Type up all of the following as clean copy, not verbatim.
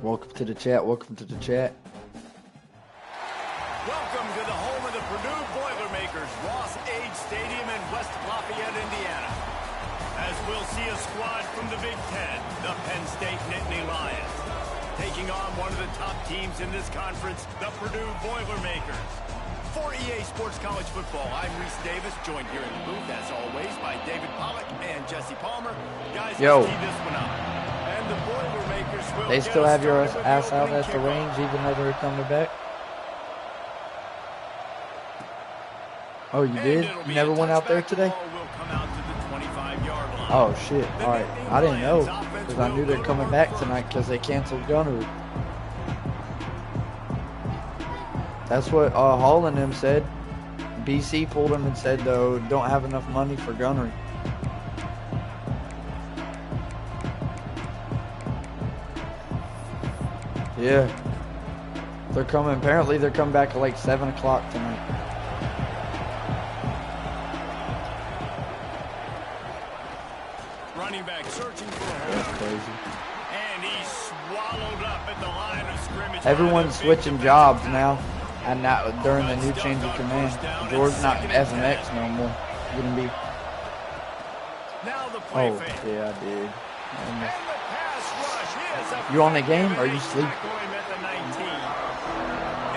Welcome to the chat. Welcome to the chat. Welcome to the home of the Purdue Boilermakers, Ross Age Stadium in West Lafayette, Indiana. As we'll see a squad from the Big Ten, the Penn State Nittany Lions, taking on one of the top teams in this conference, the Purdue Boilermakers. For EA Sports College Football, I'm Reese Davis, joined here in the booth, as always, by David Pollack and Jesse Palmer. Guys, let's tee this one up. And the Boilermakers will They still have your ass out at the range, even though they're coming back? Oh, you did? You never went out there today? Oh, shit. All right. I didn't know, because I knew they're coming back tonight because they canceled gunnery. That's what Hall and them said. BC pulled them and said, though, don't have enough money for gunnery. Yeah. They're coming. Apparently, they're coming back at like 7 o'clock tonight. Running back searching for a hole. That's crazy. And he's swallowed up at the line of scrimmage. Everyone's switching jobs now. And now during the new change of command, George's not SMX no more. Gonna be. Now the play fake. Yeah, I did. And the pass rush is You on the game or you sleep?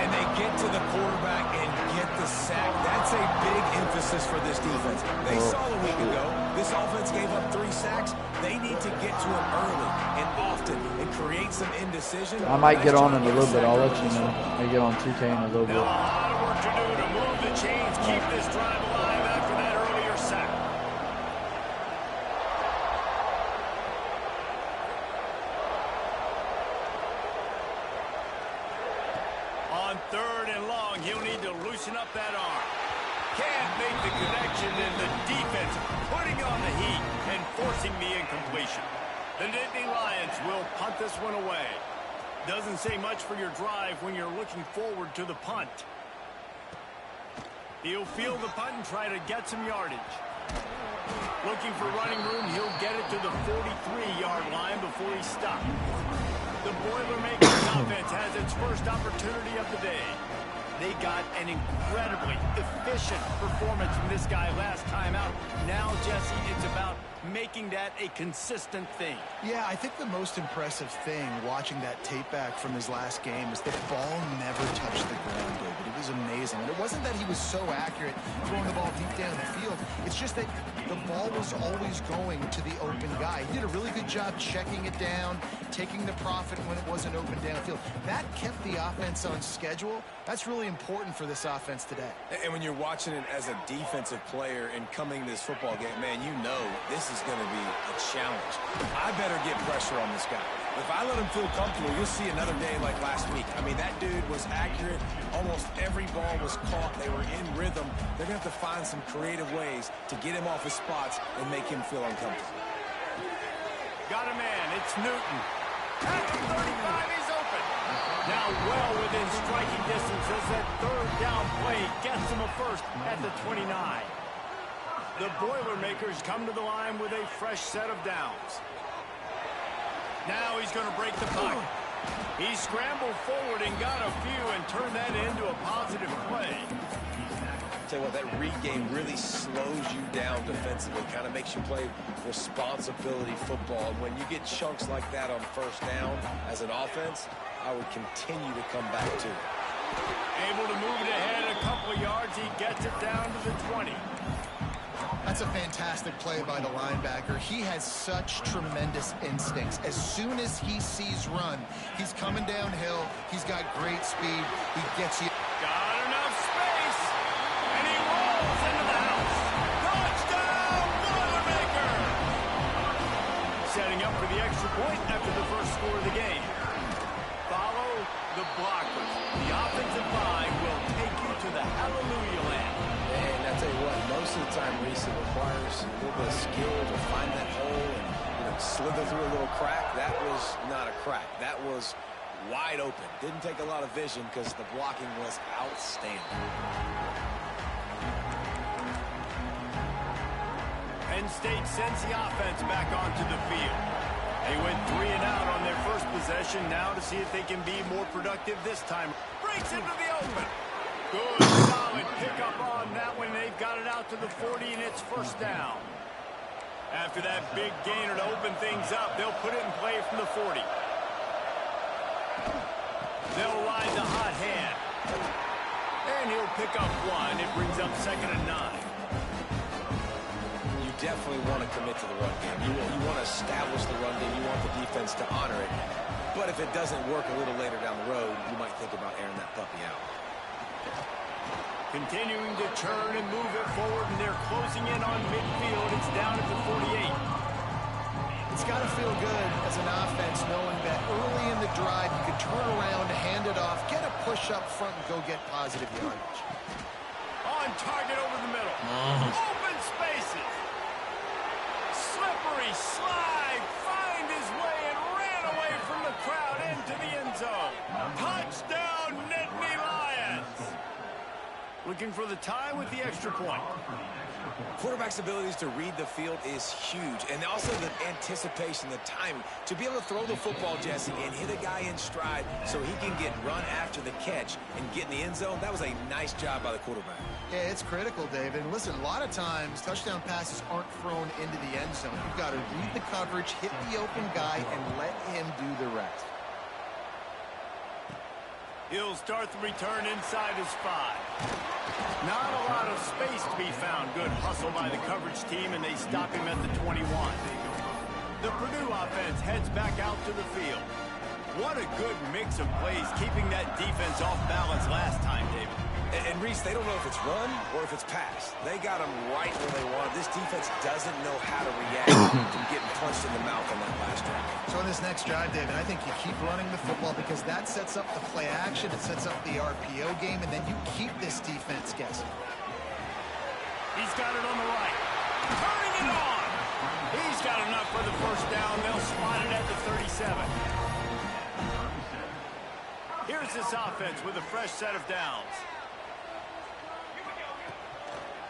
And they get to the quarterback and get the sack. That's a big emphasis for this defense. They saw a week ago, this offense gave up 3 sacks. They need to get to him early and often and create some indecision. I might get on in a little bit. I'll let you know. I get on 2K in a little bit. A lot of work to do to move the chains, keep this drive alive after that earlier sack. On 3rd and long, he'll need to loosen up that arm. Can't make the connection, and the defense putting on the heat and forcing the incompletion. The Nittany Lions will punt this one away. Doesn't say much for your drive when you're looking forward to the punt. He'll field the punt and try to get some yardage. Looking for running room, he'll get it to the 43-yard line before he's stopped. The Boilermakers offense has its first opportunity of the day. They got an incredibly efficient performance from this guy last time out. Now, Jesse, it's about making that a consistent thing. Yeah, I think the most impressive thing watching that tape back from his last game is the ball never touched the ground, David. It was amazing. And it wasn't that he was so accurate throwing the ball deep down the field. It's just that the ball was always going to the open guy. He did a really good job checking it down, taking the profit when it wasn't open downfield. That kept the offense on schedule. That's really important for this offense today. And when you're watching it as a defensive player and coming to this football game, man, you know this is going to be a challenge. I better get pressure on this guy. If I let him feel comfortable, you'll see another day like last week. I mean, that dude was accurate. Almost every ball was caught. They were in rhythm. They're going to have to find some creative ways to get him off his spots and make him feel uncomfortable. Got a man. It's Newton. At the 35, he's open. Now well within striking distance as that 3rd down play gets him a first at the 29. The Boilermakers come to the line with a fresh set of downs. Now he's going to break the pocket. He scrambled forward and got a few and turned that into a positive play. Tell you what, that read game really slows you down defensively, kind of makes you play responsibility football. When you get chunks like that on 1st down as an offense, I would continue to come back to it. Able to move it ahead a couple of yards. He gets it down to the 20. That's a fantastic play by the linebacker. He has such tremendous instincts. As soon as he sees run, he's coming downhill. He's got great speed. He gets you. Got enough space. And he rolls into the house. Touchdown, Boilermaker! Setting up for the extra point after the first score of the game. Follow the blockers. The offensive line will take you to the hallelujah land. And I tell you what, most of the time, Reese, it requires a little bit of skill to find that hole and slither through a little crack. That was not a crack. That was wide open. Didn't take a lot of vision because the blocking was outstanding. Penn State sends the offense back onto the field. They went 3 and out on their first possession. Now to see if they can be more productive this time. Breaks into the open. Good, solid pickup on that one. They've got it out to the 40, and it's first down. After that big gainer to open things up, they'll put it in play from the 40. They'll ride the hot hand. And he'll pick up 1. It brings up 2nd and 9. You definitely want to commit to the run game. You want to establish the run game. You want the defense to honor it. But if it doesn't work a little later down the road, you might think about airing that puppy out. Continuing to turn and move it forward, and they're closing in on midfield. It's down at the 48. It's got to feel good as an offense knowing that early in the drive you can turn around, hand it off, get a push up front, and go get positive yardage. On target over the middle. Open spaces. Slippery slide. Find his way and ran away from the crowd into the end zone. Touchdown, Nittany Lions. Looking for the tie with the extra point. Quarterback's abilities to read the field is huge, and also the anticipation, the timing. To be able to throw the football, Jesse, and hit a guy in stride so he can get run after the catch and get in the end zone, that was a nice job by the quarterback. Yeah, it's critical, David. And listen, a lot of times touchdown passes aren't thrown into the end zone. You've got to read the coverage, hit the open guy, and let him do the rest. He'll start the return inside his 5. Not a lot of space to be found. Good hustle by the coverage team, and they stop him at the 21. The Purdue offense heads back out to the field. What a good mix of plays, keeping that defense off balance last time, David. And Reese, they don't know if it's run or if it's pass. They got them right where they want. This defense doesn't know how to react to getting punched in the mouth on that last drive. So in this next drive, David, I think you keep running the football because that sets up the play action, it sets up the RPO game, and then you keep this defense guessing. He's got it on the right. Turning it on. He's got enough for the first down. They'll spot it at the 37. Here's this offense with a fresh set of downs.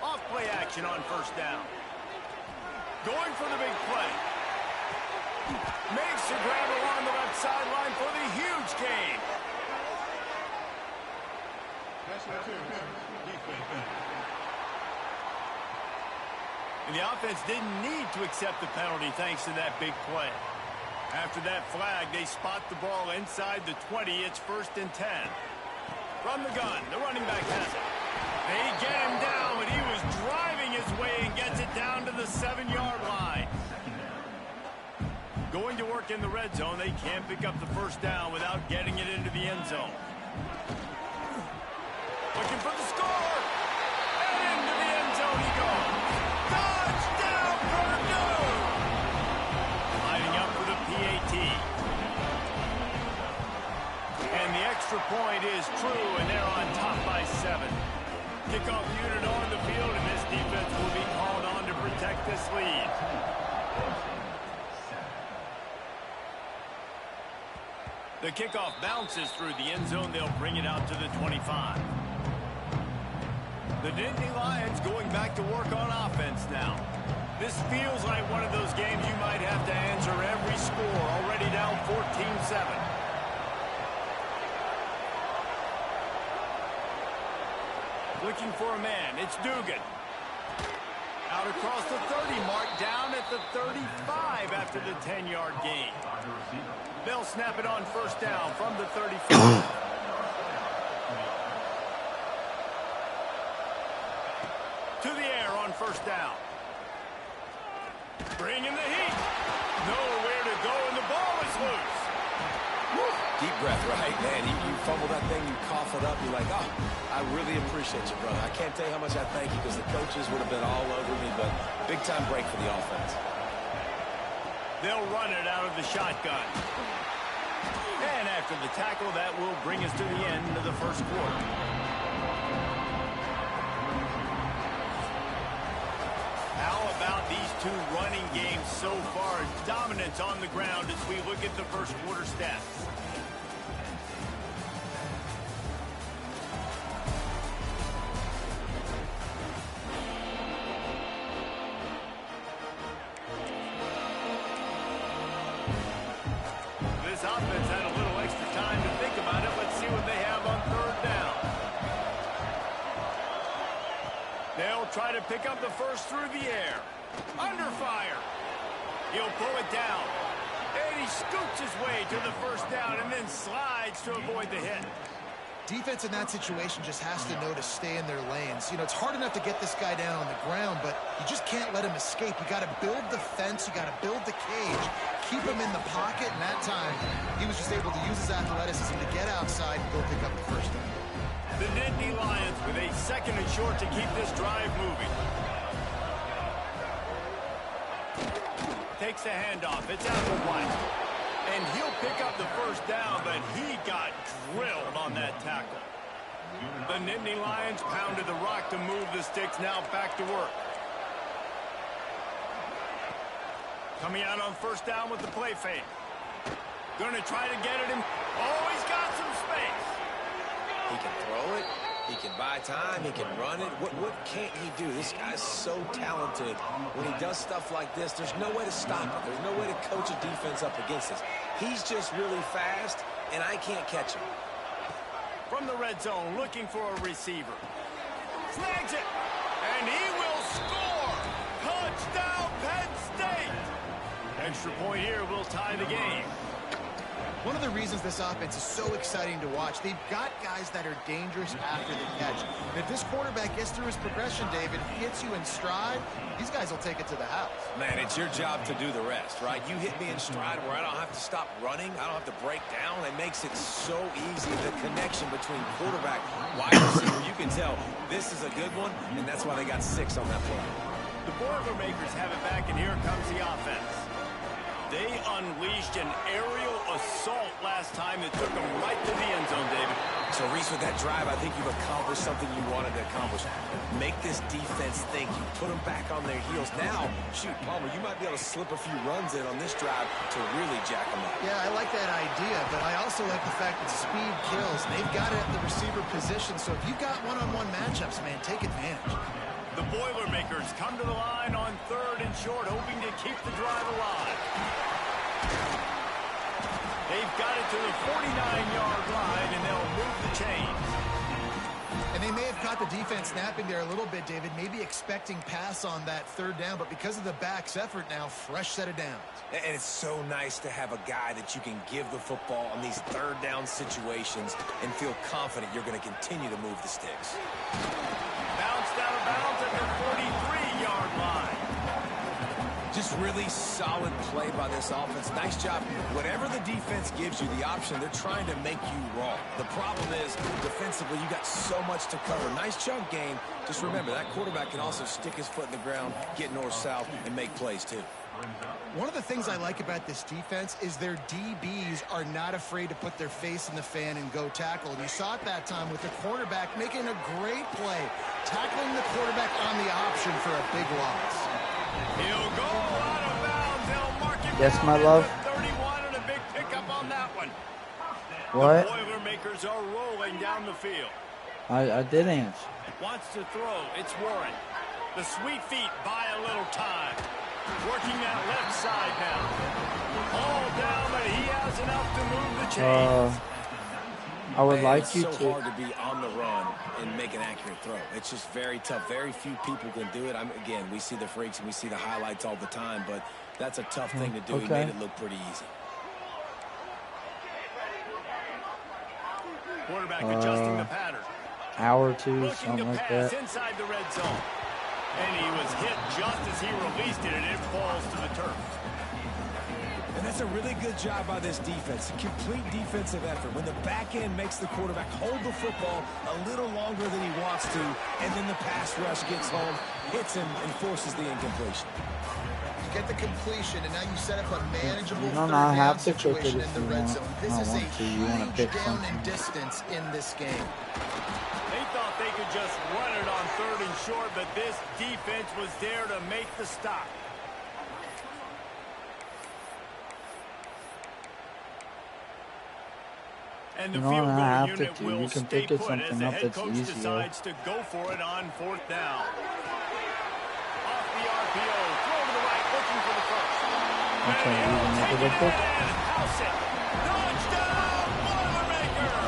Off play action on first down. Going for the big play. Makes the grab along the left sideline for the huge gain. And the offense didn't need to accept the penalty thanks to that big play. After that flag, they spot the ball inside the 20. It's 1st and 10. From the gun, the running back has it. They get him down, but he was driving his way and gets it down to the 7-yard line. Going to work in the red zone. They can't pick up the first down without getting it into the end zone. Looking for the score. And into the end zone he goes. Touchdown, Purdue! Lining up for the PAT. And the extra point is true, and they're on top by 7. Kickoff unit on the field, and this defense will be called on to protect this lead. The kickoff bounces through the end zone. They'll bring it out to the 25. The Nittany Lions going back to work on offense now. This feels like one of those games you might have to answer every score. Already down 14-7. Looking for a man. It's Dugan. Out across the 30 mark, down at the 35 after the 10-yard gain. They'll snap it on first down from the 35. To the air on first down. Bringing the heat. Nowhere to go, and the ball is loose. Woo. Deep breath, right, man? You fumble that thing, you cough it up, you're like, oh, I really appreciate you, brother. I can't tell you how much I thank you because the coaches would have been all over me, but big-time break for the offense. They'll run it out of the shotgun. And after the tackle, that will bring us to the end of the first quarter. How about these two running games so far? Dominance on the ground as we look at the first quarter stats. this offense had a little extra time to think about it. Let's see what they have on third down. They'll try to pick up the first through the air. Under fire. He'll pull it down. And he scoots his way to the first down and then slides to avoid the hit. Defense in that situation just has to know to stay in their lanes. You know, it's hard enough to get this guy down on the ground, but you just can't let him escape. You got to build the fence. You got to build the cage. Keep him in the pocket, and that time he was just able to use his athleticism to get outside and go pick up the first down. The Nittany Lions with a 2nd and short to keep this drive moving. Takes the handoff. It's out to White. And he'll pick up the first down, but he got drilled on that tackle. The Nittany Lions pounded the rock to move the sticks. Now back to work. Coming out on first down with the play fake. Going to try to get it in. Oh, he's got some space. He can throw it. He can buy time. He can run it. What can't he do? This guy's so talented. When he does stuff like this, there's no way to stop it. There's no way to coach a defense up against this. He's just really fast, and I can't catch him. From the red zone, looking for a receiver. Snags it, and he will score. Touchdown, Penn State. Extra point here will tie the game. One of the reasons this offense is so exciting to watch, they've got guys that are dangerous after the catch. And if this quarterback gets through his progression, David, hits you in stride, these guys will take it to the house. Man, it's your job to do the rest, right? You hit me in stride where I don't have to stop running. I don't have to break down. It makes it so easy. The connection between quarterback, wide receiver, you can tell this is a good one, and that's why they got 6 on that play. The Boilermakers have it back, and here comes the offense. They unleashed an aerial assault last time that took them right to the end zone, David. So, Reese, with that drive, I think you've accomplished something you wanted to accomplish. Make this defense think. You put them back on their heels. Now, shoot, Palmer, you might be able to slip a few runs in on this drive to really jack them up. Yeah, I like that idea, but I also like the fact that speed kills. They've got it at the receiver position, so if you've got one-on-one matchups, man, take advantage. The Boilermakers come to the line on 3rd and short, hoping to keep the drive alive. They've got it to the 49-yard line, and they'll move the chains. And they may have caught the defense snapping there a little bit, David, maybe expecting pass on that 3rd down, but because of the back's effort now, fresh set of downs. And it's so nice to have a guy that you can give the football on these 3rd down situations and feel confident you're going to continue to move the sticks. Bounced out of bounds at the 43-yard line. Just really solid play by this offense. Nice job. Whatever the defense gives you the option, they're trying to make you wrong. The problem is, defensively, you got so much to cover. Nice chunk game. Just remember, that quarterback can also stick his foot in the ground, get north-south, and make plays, too. One of the things I like about this defense is their DBs are not afraid to put their face in the fan and go tackle. And you saw it that time with the cornerback making a great play, tackling the quarterback on the option for a big loss. He'll go out of bounds. They'll mark him Yes, down my at love. the 31 and a big pickup on that one. What? The Boilermakers are rolling down the field. I did answer. Wants to throw. It's Warren. The sweet feet buy a little time. Working that left side now. All down, but he has enough to move the chains. I would like it's you so to. hard to be on the run and make an accurate throw. It's just very tough. Very few people can do it. Again, we see the freaks and we see the highlights all the time, but that's a tough thing to do. Okay. He made it look pretty easy. Quarterback adjusting the pattern. Hour or two, Looking something to like pass that. inside the red zone. And he was hit just as he released it, and it falls to the turf. And that's a really good job by this defense. A complete defensive effort. When the back end makes the quarterback hold the football a little longer than he wants to, and then the pass rush gets home, hits him, and forces the incompletion. You get the completion, and now you set up a manageable You don't third down have to pick situation it in if the you red want. zone. I This don't is a want to. You want to huge pick down something. in distance in this game. They thought they could just run it on 3rd and short, but this defense was there to make the stop. And the You don't field goal have unit to. will You can stay pick it put as something the up head that's coach easier. decides to go for it on 4th down. Off the RPO, throw to the right, looking for the first. Okay, And he'll you take can it make it a pick. in and house it. Touchdown, Boilermaker!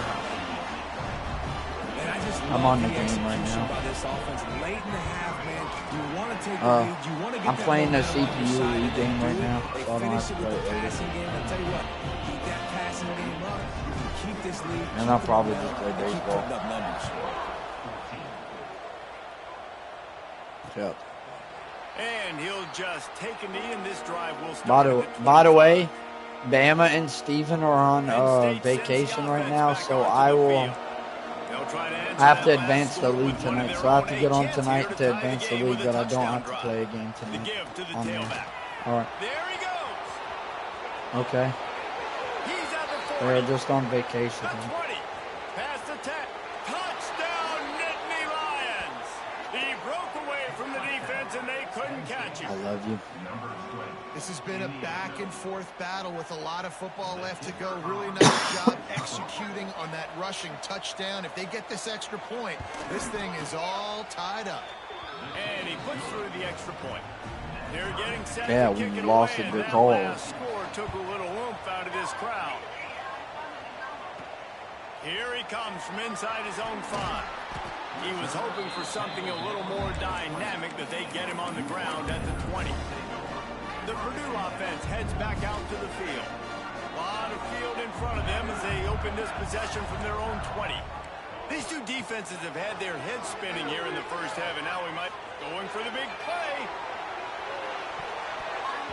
And I just I'm love on the the game right execution now. by this offense. Late in the half, man, you want to take the lead. You want to get I'm that playing the momentum on your CPU side, and they game do right it. now, They so I don't finish have to it with play the it later. passing game. I'll tell you what, keep that passing game up. You can keep this lead. And I'll probably just play keep baseball. putting up numbers. Yep. And he'll just take a knee, and this drive will start. By the way, Bama and Steven are on Penn State vacation sends the right offense now, back so onto I the will field. They'll try to answer I have to that last advance the score league with one of tonight, their so I have own. to A get on chance here tonight to tie the advance the game league, with a but I don't touchdown have to drive. play a game The tonight. give to the On there. tailback. All right. There he goes. Okay. He's at the 40. They're just on vacation. The 20. Past the 10. Touchdown, Nittany Lions. He broke away from the defense, and they couldn't catch him. I love you. This has been a back-and-forth battle with a lot of football left to go. Really nice job executing on that rushing touchdown. If they get this extra point, this thing is all tied up. And he puts through the extra point. They're getting set Yeah, to we kick it lost away, a and good that call. last score took a little oomph out of this crowd. Here he comes from inside his own 5. He was hoping for something a little more dynamic, that they get him on the ground at the 20. The Purdue offense heads back out to the field. A lot of field in front of them as they open this possession from their own 20. These two defenses have had their heads spinning here in the first half, and now we might be going for the big play.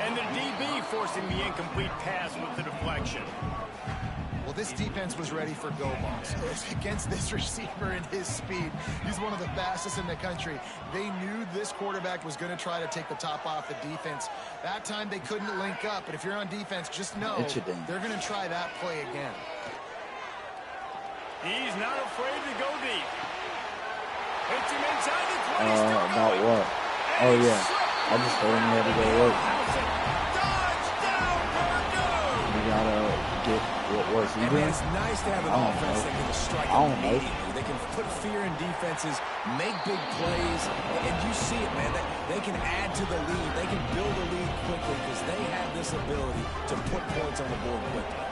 And the DB forcing the incomplete pass with the deflection. Well, this defense was ready for go balls. Against this receiver and his speed, he's one of the fastest in the country. They knew this quarterback was going to try to take the top off the defense. That time they couldn't link up, but if you're on defense, just know they're going to try that play again. He's not afraid to go deep. Hits him inside the 20. About what? Oh, yeah. I just told him he had to go to work. Touchdown, Purdue! We gotta get, what was he And doing? it's nice to have an I don't offense know. that can strike I don't know. immediately. They can put fear in defenses, make big plays, and you see it, man. They can add to the lead. They can build a lead quickly because they have this ability to put points on the board quickly.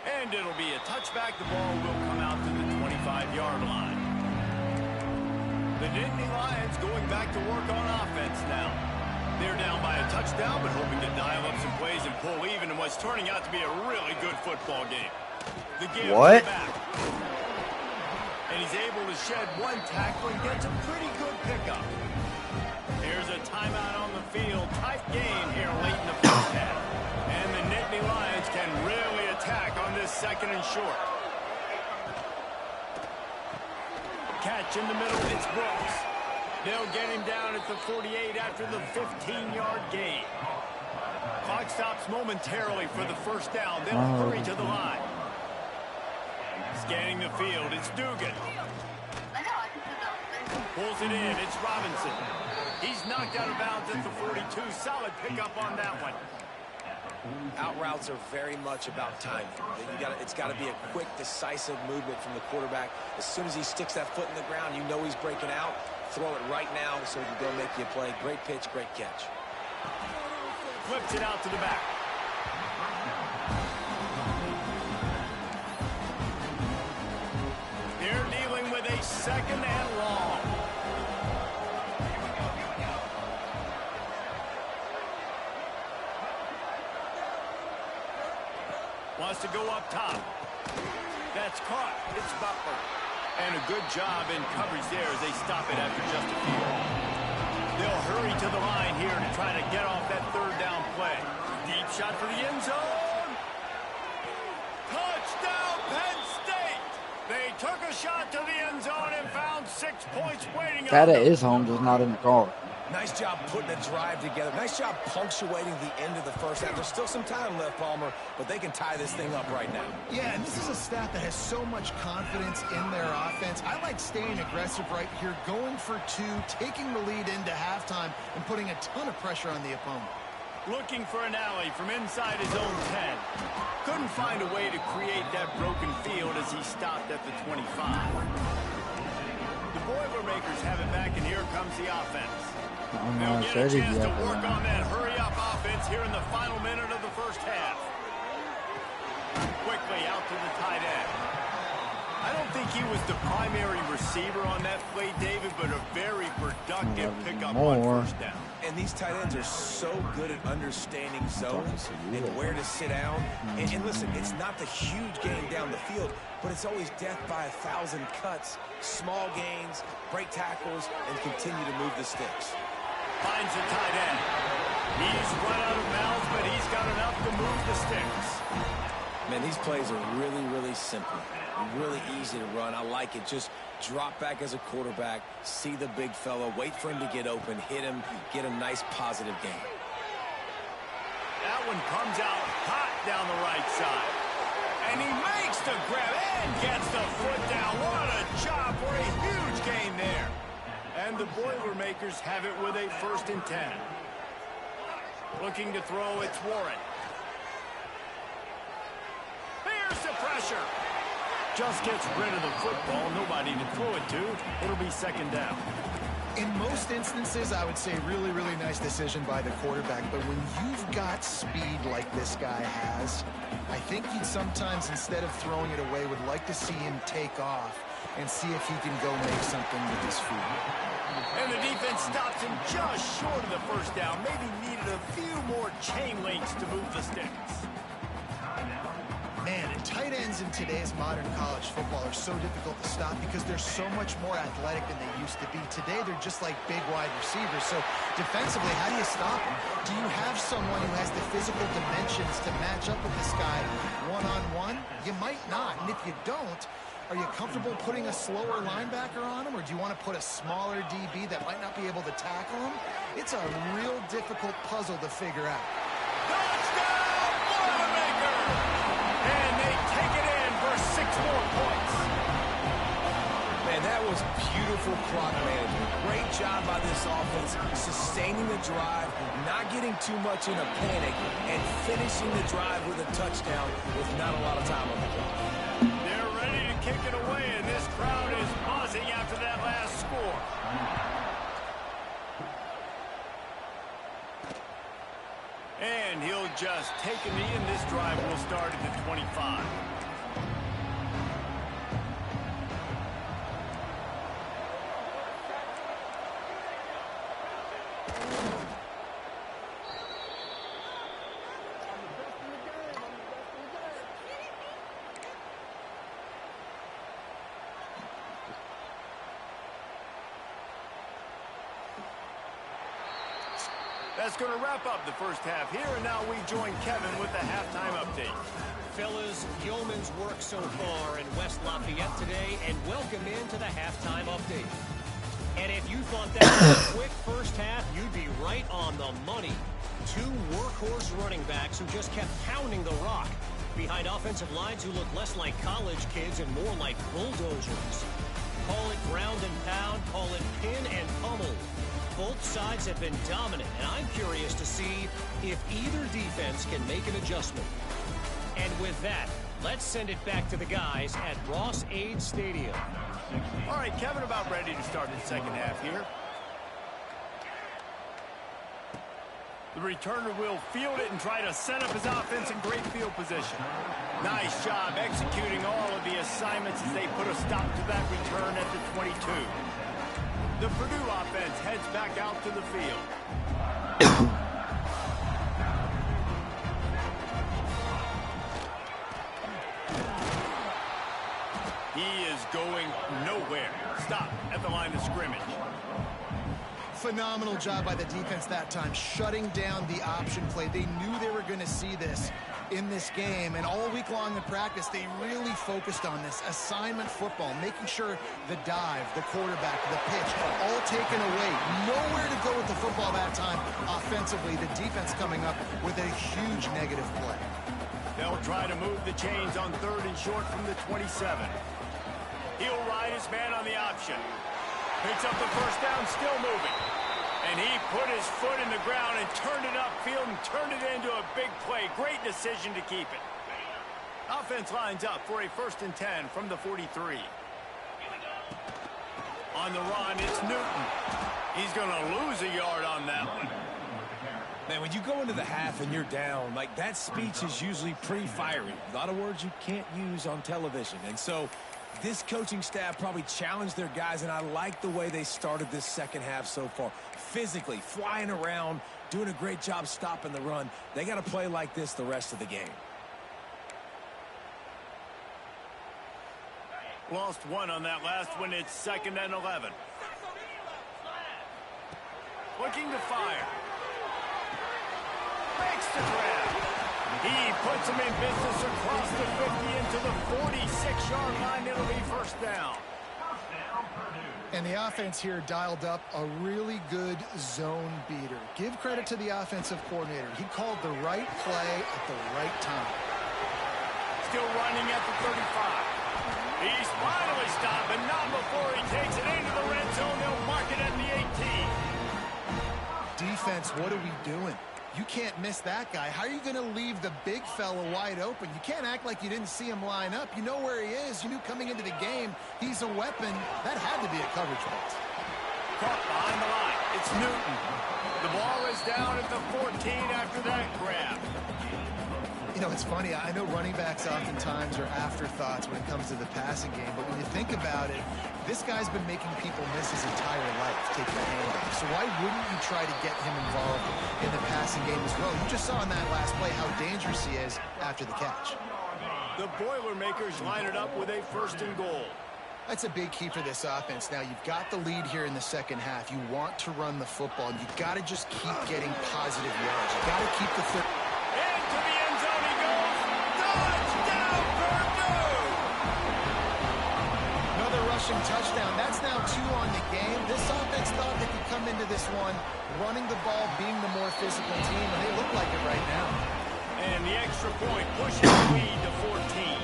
And it'll be a touchback. The ball will come out to the 25-yard line. The Nittany Lions going back to work on offense now. They're down by a touchdown, but hoping to dial up some plays and pull even in what's turning out to be a really good football game. The give What? back. And he's able to shed one tackle and gets a pretty good pickup. Here's a timeout on the field. Tight game here late in the first half. And the Nittany Lions can really attack on this 2nd and short. Catch in the middle, it's Brooks. They'll get him down at the 48 after the 15-yard gain. Clock stops momentarily for the first down. They'll hurry to the line. Scanning the field, it's Dugan. Pulls it in, it's Robinson. He's knocked out of bounds at the 42. Solid pickup on that one. Out routes are very much about timing. It's got to be a quick, decisive movement from the quarterback. As soon as he sticks that foot in the ground, you know he's breaking out. Throw it right now so he can go make you a play. Great pitch, great catch. Flips it out to the back. They're dealing with a 2nd and long. Wants to go up top. That's caught. It's Butler. And a good job in coverage there as they stop it after just a few. They'll hurry to the line here to try to get off that 3rd down play. Deep shot for the end zone. Touchdown, Penn State. They took a shot to the end zone and found 6 points waiting That on at them. his home, just not in the car. Nice job putting a drive together. Nice job punctuating the end of the first half. There's still some time left, Palmer, but they can tie this thing up right now. Yeah, and this is a staff that has so much confidence in their offense. I like staying aggressive right here, going for 2, taking the lead into halftime, and putting a ton of pressure on the opponent. Looking for an alley from inside his own 10. Couldn't find a way to create that broken field as he stopped at the 25. The Boilermakers have it back, and here comes the offense. They'll get a chance to work on that hurry-up offense here in the final minute of the first half. Quickly out to the tight end. I don't think he was the primary receiver on that play, David, but a very productive pickup on first down. And these tight ends are so good at understanding zones and where to sit down. And listen, it's not the huge gain down the field, but it's always death by 1,000 cuts, small gains, break tackles, and continue to move the sticks. Finds the tight end. He's run out of bounds, but he's got enough to move the sticks. Man, these plays are really, really simple. Really easy to run. I like it. Just drop back as a quarterback, see the big fella, wait for him to get open, hit him, get a nice positive gain. That one comes out hot down the right side. And he makes the grab and gets the foot down. What a job for a huge gain there. And the Boilermakers have it with a 1st and 10. Looking to throw, it's Warren. Here's the pressure. Just gets rid of the football. Nobody to throw it to. It'll be 2nd down. In most instances, I would say really, really nice decision by the quarterback. But when you've got speed like this guy has, I think you'd sometimes, instead of throwing it away, would like to see him take off and see if he can go make something with his feet. And the defense stops him just short of the 1st down. Maybe needed a few more chain links to move the sticks. Man, and tight ends in today's modern college football are so difficult to stop because they're so much more athletic than they used to be. Today, they're just like big wide receivers. So defensively, how do you stop them? Do you have someone who has the physical dimensions to match up with this guy one-on-one? You might not. And if you don't, are you comfortable putting a slower linebacker on him, or do you want to put a smaller DB that might not be able to tackle him? It's a real difficult puzzle to figure out. Touchdown, Boilermakers! And they take it in for 6 more points. Man, that was beautiful clock management. Great job by this offense, sustaining the drive, not getting too much in a panic, and finishing the drive with a touchdown with not a lot of time on the clock. They're ready to kick it away, and this crowd is buzzing after that last score. And he'll just take a knee, and this drive will start at the 25. That's going to wrap up the first half here, and now we join Kevin with the halftime update. Fellas, yeoman's work so far in West Lafayette today, and welcome into the halftime update. And if you thought that was a quick first half, you'd be right on the money. 2 workhorse running backs who just kept pounding the rock behind offensive lines who look less like college kids and more like bulldozers. Call it ground and pound, call it pin and pummel. Both sides have been dominant, and I'm curious to see if either defense can make an adjustment. And with that, let's send it back to the guys at Ross-Ade Stadium. All right, Kevin, about ready to start the second half here. The returner will field it and try to set up his offense in great field position. Nice job executing all of the assignments as they put a stop to that return at the 22. The Purdue offense heads back out to the field. He is going nowhere. Stop at the line of scrimmage. Phenomenal job by the defense that time, shutting down the option play. They knew they were going to see this in this game, and all week long in practice, they really focused on this assignment football, making sure the dive, the quarterback, the pitch, all taken away. Nowhere to go with the football that time offensively. The defense coming up with a huge negative play. They'll try to move the chains on 3rd and short from the 27. He'll ride his man on the option. Picks up the first down, still moving. And he put his foot in the ground and turned it upfield and turned it into a big play. Great decision to keep it. Offense lines up for a 1st and 10 from the 43. On the run, it's Newton. He's going to lose a yard on that one. Man, when you go into the half and you're down, like that speech is usually pretty fiery. A lot of words you can't use on television. And so this coaching staff probably challenged their guys, and I like the way they started this second half so far. Physically, flying around, doing a great job stopping the run. They got to play like this the rest of the game. Lost one on that last one. It's 2nd and 11. Looking to fire. Makes the grab. He puts him in business across the 50 into the 46-yard line. It'll be first down. And the offense here dialed up a really good zone beater. Give credit to the offensive coordinator. He called the right play at the right time. Still running at the 35. He's finally stopped, but not before he takes it into the red zone. They'll mark it at the 18. Defense, what are we doing? You can't miss that guy. How are you going to leave the big fella wide open? You can't act like you didn't see him line up. You know where he is. You knew coming into the game he's a weapon. That had to be a coverage box. Caught behind the line. It's Newton. The ball is down at the 14 after that grab. You know, it's funny. I know running backs oftentimes are afterthoughts when it comes to the passing game, but when you think about it, this guy's been making people miss his entire life taking the handoff. So why wouldn't you try to get him involved in the passing game as well? You just saw in that last play how dangerous he is after the catch. The Boilermakers line it up with a 1st and goal. That's a big key for this offense. Now, you've got the lead here in the second half. You want to run the football, and you've got to just keep getting positive yards. You've got to keep the third. Into the end zone he goes. Touchdown, Purdue! Another rushing touchdown. That's now 2 on the game. This offense thought they could come into this one running the ball, being the more physical team, and they look like it right now. And the extra point pushes the lead to 14.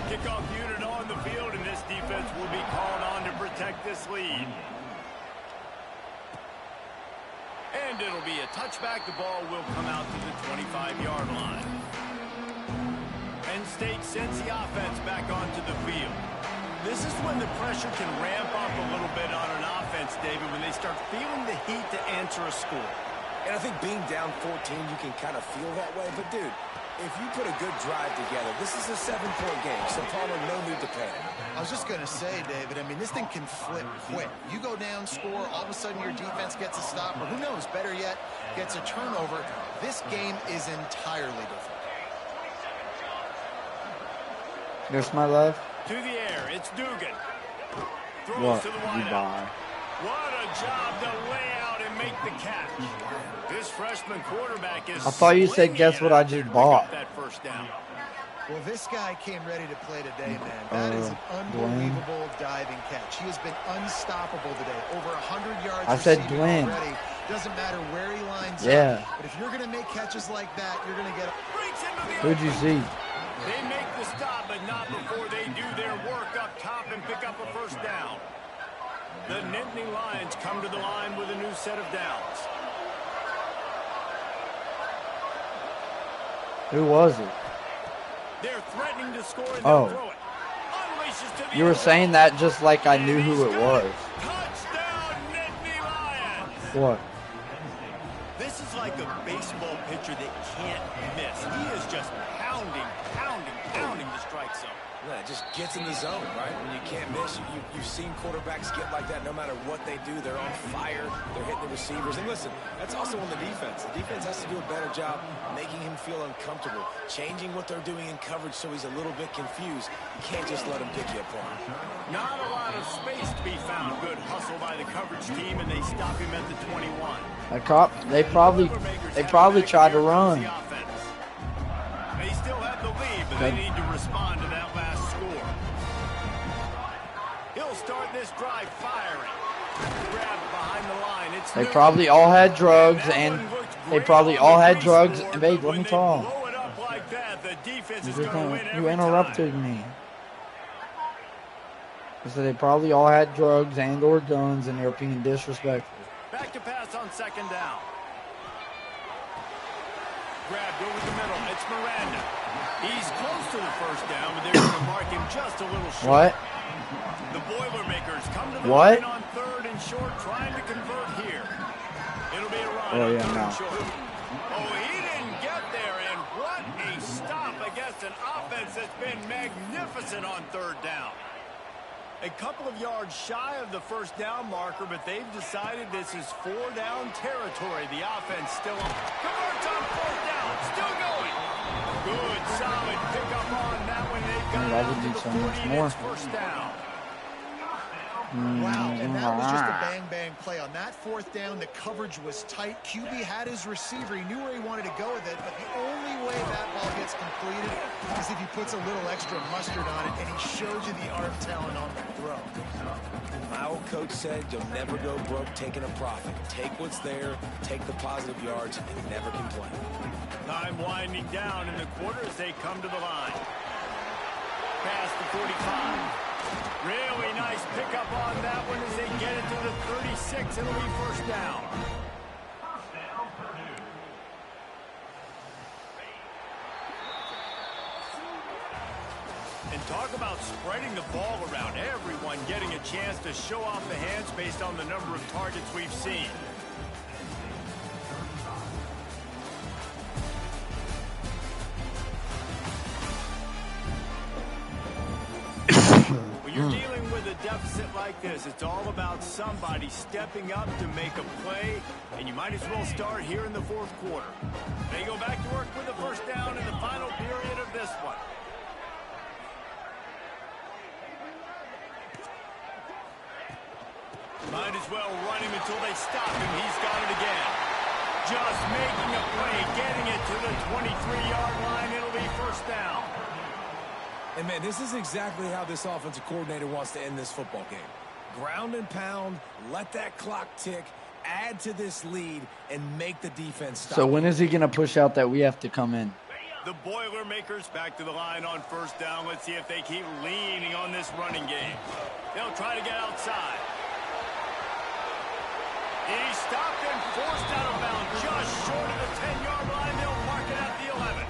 Kickoff unit on the field, and this defense will be called on to protect this lead. And it'll be a touchback. The ball will come out to the 25-yard line. Penn State sends the offense back onto the field. This is when the pressure can ramp up a little bit on an offense, David, when they start feeling the heat to answer a score. And I think being down 14, you can kind of feel that way. But, dude, if you put a good drive together, this is a 7-point game, so Palmer, no need to panic. I was just going to say, David, I mean, this thing can flip quick. You go down, score, all of a sudden your defense gets a stop, or who knows, better yet, gets a turnover. This game is entirely different. There's my love. To the air, it's Dugan. Throws What? to the You wideout. buy. What a job to lay out and make the catch. This freshman quarterback is. I thought you said, guess what I just bought. That first down. Well, this guy came ready to play today, man. That is an unbelievable diving catch. He has been unstoppable today. Over 100 yards I said receiving Dwayne. already. Doesn't matter where he lines Yeah. up. But if you're going to make catches like that, you're going to get... Breaks into the Who'd you see? They make the stop, but not before they do their work up top and pick up a first down. The Nittany Lions come to the line with a new set of downs. Who was it? They're threatening to score and Oh. they'll throw it. Unleashes to the You were end saying zone. that just like I And knew who he's it got was. Touchdown, Nittany Lions. What? This is like a baseball pitcher that can't miss. He is just pounding the strike zone. Yeah, it just gets in the zone, right? When you can't miss, you've seen quarterbacks get like that no matter what they do. They're on fire. They're hitting the receivers. And listen, that's also on the defense. The defense has to do a better job making him feel uncomfortable, changing what they're doing in coverage so he's a little bit confused. You can't just let him pick you apart. Not a lot of space to be found. Good hustle by the coverage team, and they stop him at the 21. They probably tried to run. They still have the lead, but they need to respond to that last score. He'll start this drive firing. Grabbed behind the line. It's They Newton. probably all had drugs, That and one looked they great probably on all the had crease drugs. board, And but babe, let when me they talk. blow it up like that, the defense is You going to win every interrupted time. me. I said they probably all had drugs and or guns, and they were being disrespectful. Back to pass on second down. Grabbed over the middle. It's Miranda. He's close to the first down, but they're going to mark him just a little short. What? The Boilermakers come to the What? line on 3rd and short, trying to convert here. line Oh, on yeah, third no. and short. Oh, he didn't get there, and what a stop against an offense that's been magnificent on third down. A couple of yards shy of the first down marker, but they've decided this is 4-down territory. The offense still on. Converts on fourth down. Still going. Good, solid pickup on that one. They've got I it would out to do the so 40, much and more. it's first down. Wow, and that was just a bang-bang play. On that fourth down, the coverage was tight. QB had his receiver. He knew where he wanted to go with it, but the only way that ball gets completed is if he puts a little extra mustard on it, and he shows you the arm talent on the throw. My old coach said you'll never go broke taking a profit. Take what's there, take the positive yards, and never complain. Time winding down in the quarter as they come to the line. Past the 45. Really nice pickup on that one as they get it to the 36. It'll be first down. And talk about spreading the ball around. Everyone getting a chance to show off the hands based on the number of targets we've seen. When you're dealing with a deficit like this, it's all about somebody stepping up to make a play, and you might as well start here in the fourth quarter. They go back to work with the first down in the final period of this one. Might as well run him until they stop him. He's got it again. Just making a play, getting it to the 23-yard line. It'll be first down. And, man, this is exactly how this offensive coordinator wants to end this football game. Ground and pound, let that clock tick, add to this lead, and make the defense stop. So when is he going to push out that we have to come in? The Boilermakers back to the line on first down. Let's see if they keep leaning on this running game. They'll try to get outside. He stopped and forced out of bounds just short of the 10-yard line. They'll mark it at the 11.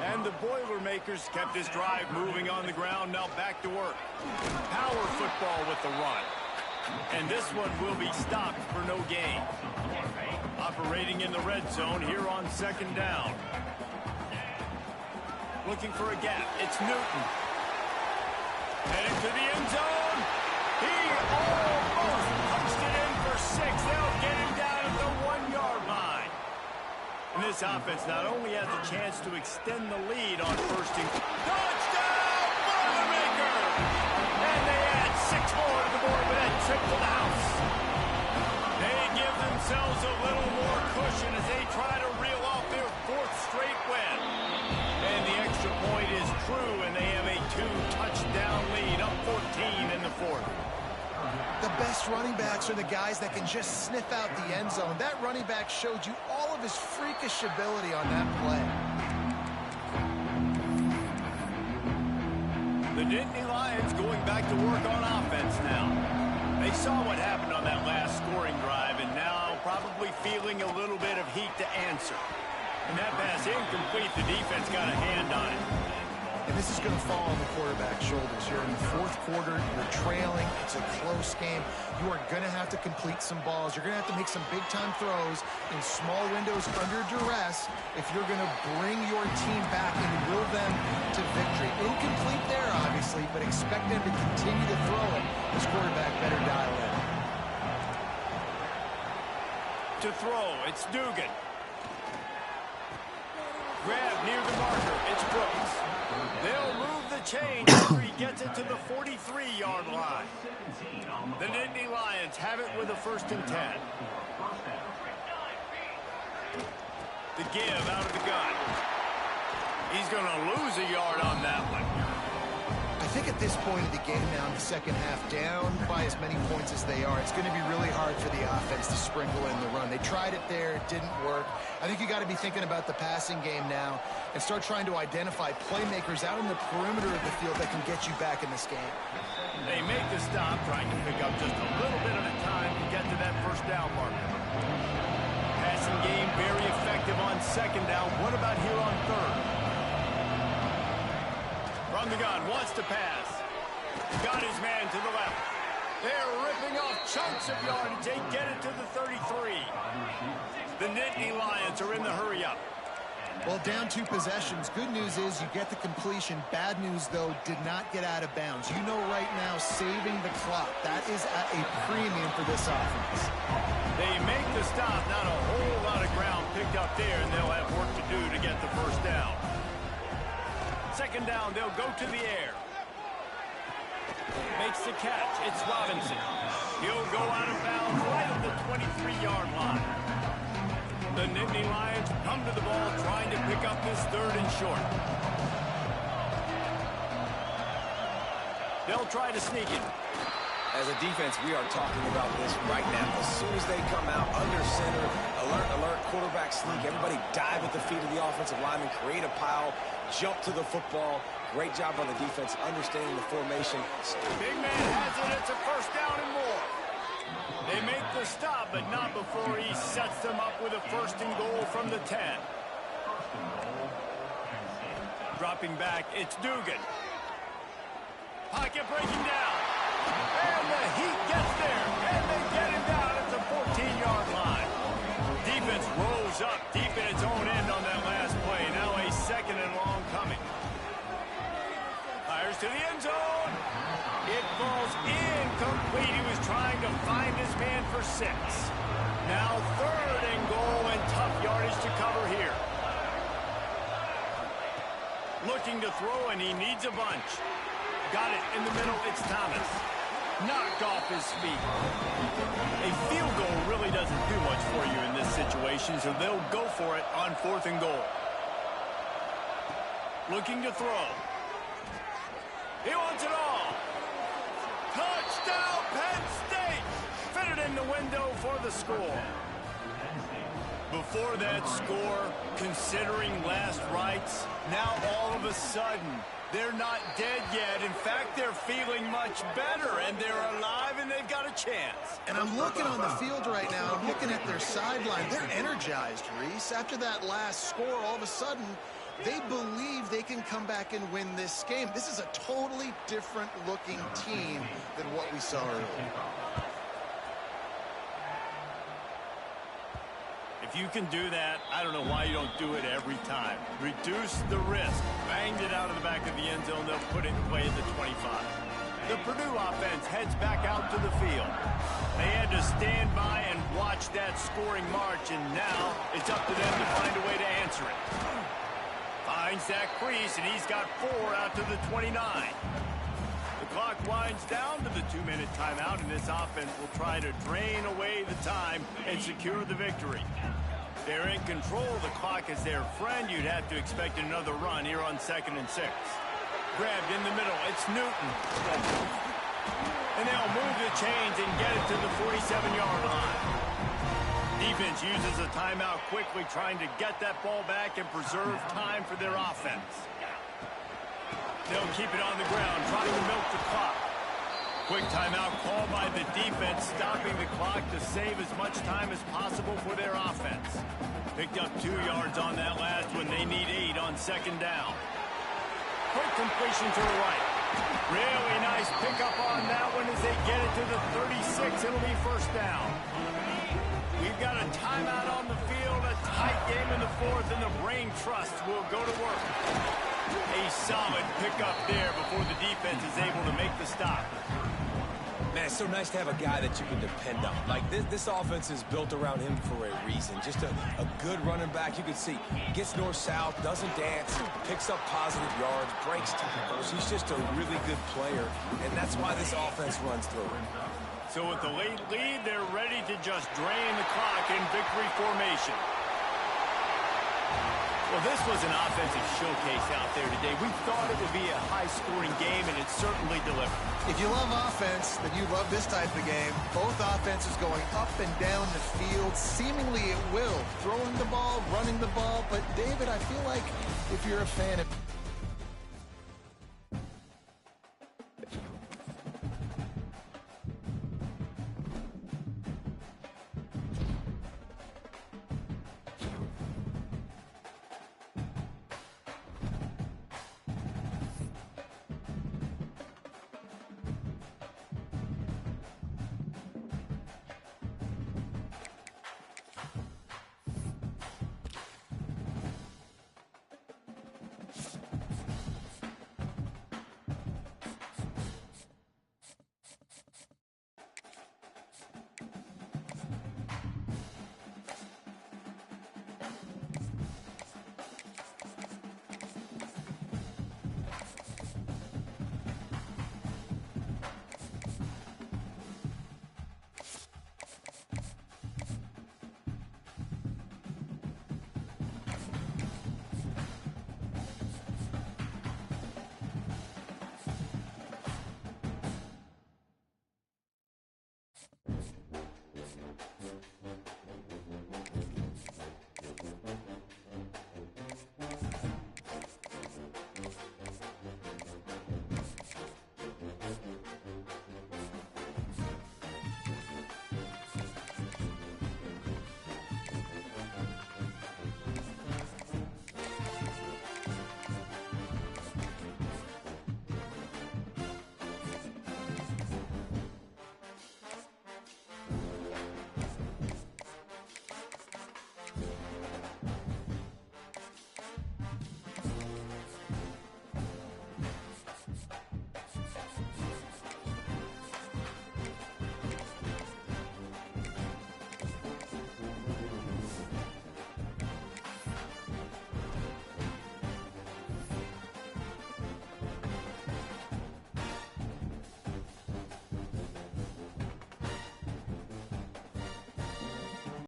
And the Boilermakers kept this drive moving on the ground. Now back to work. Power football with the run. And this one will be stopped for no gain. Operating in the red zone here on second down. Looking for a gap. It's Newton. Heading to the end zone. He almost punched it in for 6. They'll get him down at the 1-yard line. And this offense not only has a chance to extend the lead on first and touchdown, Boilermakers! And they add 6 more to the board with that trip to the house. They give themselves a little more cushion as they try to reel off their 4th straight win. And the extra point is true, and they have a 2-touchdown lead, up 14 in the 4th. The best running backs are the guys that can just sniff out the end zone. That running back showed you all of his freakish ability on that play. The Nittany Lions going back to work on offense now. They saw what happened on that last scoring drive, and now probably feeling a little bit of heat to answer. And that pass incomplete. The defense got a hand on it. And this is going to fall on the quarterback's shoulders here in the fourth quarter. You're trailing. It's a close game. You are going to have to complete some balls. You're going to have to make some big-time throws in small windows under duress if you're going to bring your team back and will them to victory. Incomplete there, obviously, but expect them to continue to throw it. This quarterback better dial in. To throw, it's Dugan. Grab near the marker. It's Brooks. They'll move the chain after he gets it to the 43-yard line. The Nittany Lions have it with a 1st and 10. The give out of the gun. He's going to lose a yard on that one. I think at this point of the game now, in the second half, down by as many points as they are, it's going to be really hard for the offense to sprinkle in the run. They tried it there. It didn't work. I think you got to be thinking about the passing game now and start trying to identify playmakers out in the perimeter of the field that can get you back in this game. They make the stop, trying to pick up just a little bit at a time to get to that first down marker. Passing game very effective on second down. What about here on third? From the gun, wants to pass. Got his man to the left. They're ripping off chunks of yardage. They get it to the 33. The Nittany Lions are in the hurry-up. Well, down 2 possessions. Good news is you get the completion. Bad news, though, did not get out of bounds. You know right now, saving the clock. That is at a premium for this offense. They make the stop. Not a whole lot of ground picked up there, and they'll have work to do to get the first down. Second down, they'll go to the air. Makes the catch. It's Robinson. He'll go out of bounds right at the 23-yard line. The Nittany Lions come to the ball trying to pick up this 3rd and short. They'll try to sneak it. As a defense, we are talking about this right now. As soon as they come out under center, alert, alert, quarterback sneak, everybody dive at the feet of the offensive lineman, create a pile, jump to the football. Great job on the defense, understanding the formation. Big man has it. It's a first down and more. They make the stop, but not before he sets them up with a 1st and goal from the 10. Dropping back, it's Dugan. Pocket breaking down. And the Heat gets there. And they get him down at the 14-yard line. Defense rolls up deep in its own end on that last play. Now a 2nd and long coming. Fires to the end zone. It falls incomplete. He was trying to find his man for 6. Now 3rd and goal and tough yardage to cover here. Looking to throw, and he needs a bunch. Got it in the middle. It's Thomas. Knocked off his feet. A field goal really doesn't do much for you in this situation, so they'll go for it on 4th and goal. Looking to throw. He wants it all. Touchdown, Penn State! Fitted in the window for the score. Before that score, considering last rites, now all of a sudden, they're not dead yet. In fact, they're feeling much better, and they're alive, and they've got a chance. And I'm looking on the field right now. I'm looking at their sideline. They're energized, Reese. After that last score, all of a sudden, they believe they can come back and win this game. This is a totally different-looking team than what we saw earlier. If you can do that, I don't know why you don't do it every time. Reduce the risk. Banged it out of the back of the end zone. They'll put it in play at the 25. The Purdue offense heads back out to the field. They had to stand by and watch that scoring march, and now it's up to them to find a way to answer it. Finds that crease, and he's got 4 out to the 29. The clock winds down to the 2-minute timeout, and this offense will try to drain away the time and secure the victory. They're in control of the clock as their friend. You'd have to expect another run here on 2nd and 6. Grabbed in the middle. It's Newton. And they'll move the chains and get it to the 47-yard line. Defense uses a timeout quickly, trying to get that ball back and preserve time for their offense. They'll keep it on the ground, trying to milk the clock. Quick timeout called by the defense, stopping the clock to save as much time as possible for their offense. Picked up 2 yards on that last one. They need 8 on 2nd down. Quick completion to the right. Really nice pickup on that one as they get it to the 36. It'll be 1st down. We've got a timeout on the field, a tight game in the 4th, and the Brain Trust will go to work. A solid pickup there before the defense is able to make the stop. Man, it's so nice to have a guy that you can depend on. Like, this offense is built around him for a reason. Just a good running back. You can see, gets north-south, doesn't dance, picks up positive yards, breaks tackles. He's just a really good player, and that's why this offense runs through him. So with the late lead, they're ready to just drain the clock in victory formation. Well, this was an offensive showcase out there today. We thought it would be a high-scoring game, and it certainly delivered. If you love offense, then you love this type of game. Both offenses going up and down the field, seemingly at will. Throwing the ball, running the ball. But, David, I feel like if you're a fan of